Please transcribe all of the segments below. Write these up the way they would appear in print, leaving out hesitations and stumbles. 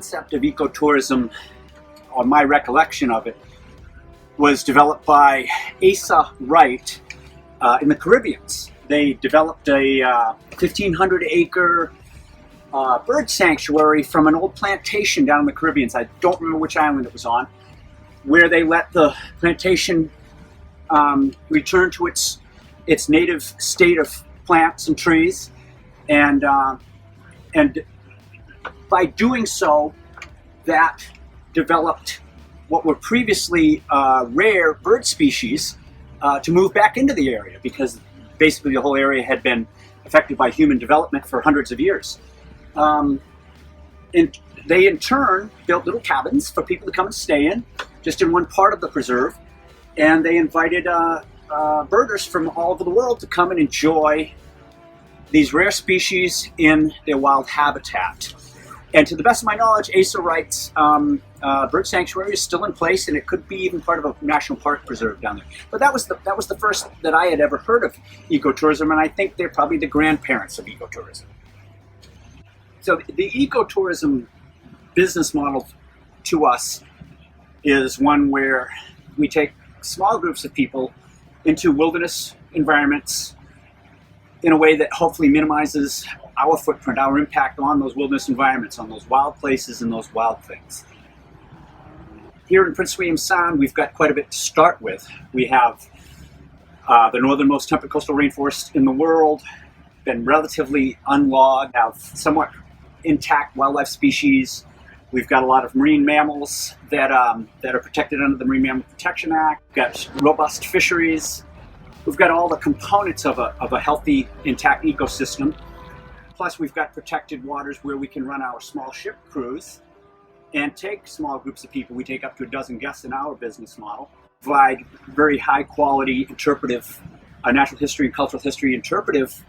concept of ecotourism, or my recollection of it, was developed by Asa Wright in the Caribbean. They developed a 1,500-acre bird sanctuary from an old plantation down in the Caribbean. I don't remember which island it was on, where they let the plantation return to its native state of plants and trees, and by doing so, that developed what were previously rare bird species to move back into the area, because basically the whole area had been affected by human development for hundreds of years. And they in turn built little cabins for people to come and stay in, just in one part of the preserve, and they invited birders from all over the world to come and enjoy these rare species in their wild habitat. And to the best of my knowledge, Asa Wright's bird sanctuary is still in place, and it could be even part of a national park preserve down there. But that was the first that I had ever heard of ecotourism, and I think they're probably the grandparents of ecotourism. So the ecotourism business model to us is one where we take small groups of people into wilderness environments in a way that hopefully minimizes our footprint, our impact on those wilderness environments, on those wild places and those wild things. Here in Prince William Sound, we've got quite a bit to start with. We have the northernmost temperate coastal rainforest in the world, been relatively unlogged, have somewhat intact wildlife species. We've got a lot of marine mammals that are protected under the Marine Mammal Protection Act. We've got robust fisheries. We've got all the components of a healthy, intact ecosystem. Plus, we've got protected waters where we can run our small ship cruise and take small groups of people. We take up to a dozen guests in our business model. Provide very high quality interpretive, natural history and cultural history interpretive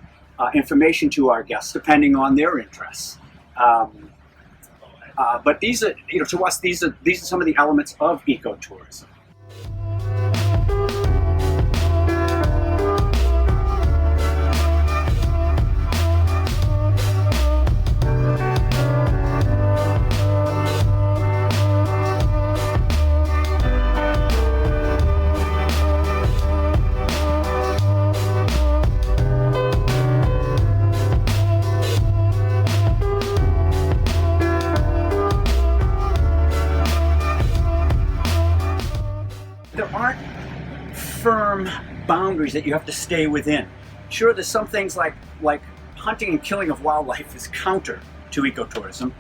information to our guests, depending on their interests. But these are, to us, these are some of the elements of ecotourism. There aren't firm boundaries that you have to stay within. Sure, there's some things like hunting and killing of wildlife is counter to ecotourism.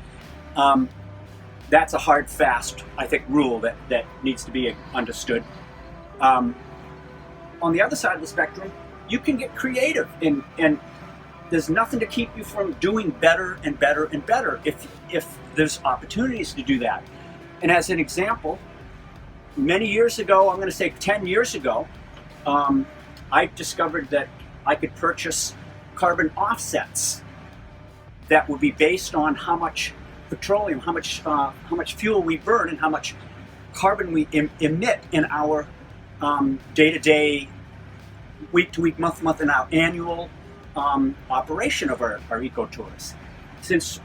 That's a hard, fast, I think, rule that needs to be understood. On the other side of the spectrum, you can get creative, and there's nothing to keep you from doing better and better and better if there's opportunities to do that. And as an example, many years ago, I'm going to say 10 years ago, I discovered that I could purchase carbon offsets that would be based on how much petroleum, how much fuel we burn, and how much carbon we emit in our day-to-day, week-to-week, month-to-month, and our annual operation of our ecotours. Since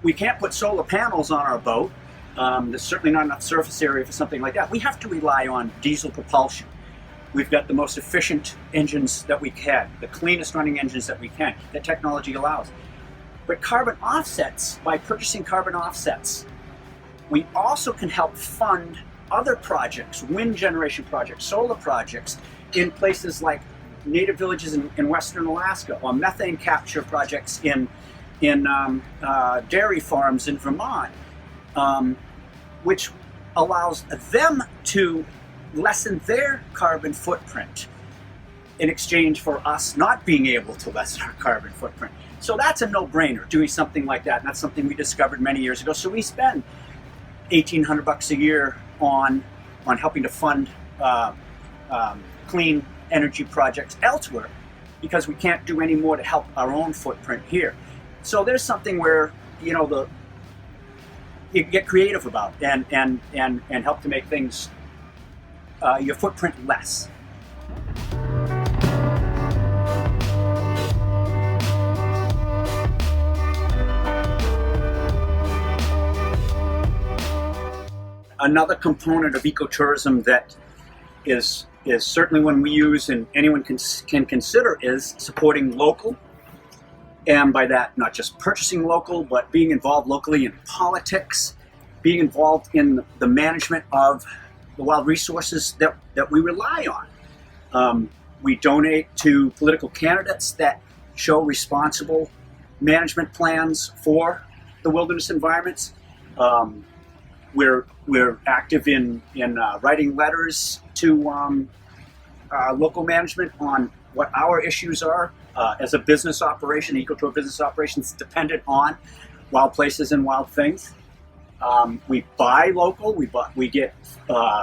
we can't put solar panels on our boat, there's certainly not enough surface area for something like that. We have to rely on diesel propulsion. We've got the most efficient engines that we can, the cleanest running engines that we can, that technology allows. But carbon offsets, by purchasing carbon offsets, we also can help fund other projects, wind generation projects, solar projects, in places like native villages in Western Alaska, or methane capture projects in dairy farms in Vermont. Which allows them to lessen their carbon footprint in exchange for us not being able to lessen our carbon footprint. So that's a no-brainer, doing something like that, and that's something we discovered many years ago. So we spend $1,800 a year on helping to fund clean energy projects elsewhere, because we can't do any more to help our own footprint here. So there's something where, you can get creative about and help to make things, your footprint less. Another component of ecotourism that is certainly one we use and anyone can consider is supporting local. And by that, not just purchasing local, but being involved locally in politics, being involved in the management of the wild resources that we rely on. We donate to political candidates that show responsible management plans for the wilderness environments. We're active in writing letters to local management on what our issues are. As a business operation, ecotour business operations dependent on wild places and wild things. We buy local. We get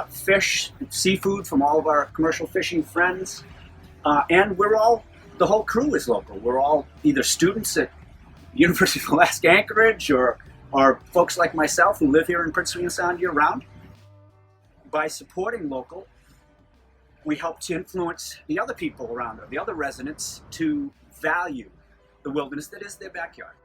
fish, seafood from all of our commercial fishing friends, and the whole crew is local. We're all either students at University of Alaska Anchorage or folks like myself who live here in Prince William Sound year round. By supporting local, we help to influence the other people around, the other residents, to value the wilderness that is their backyard.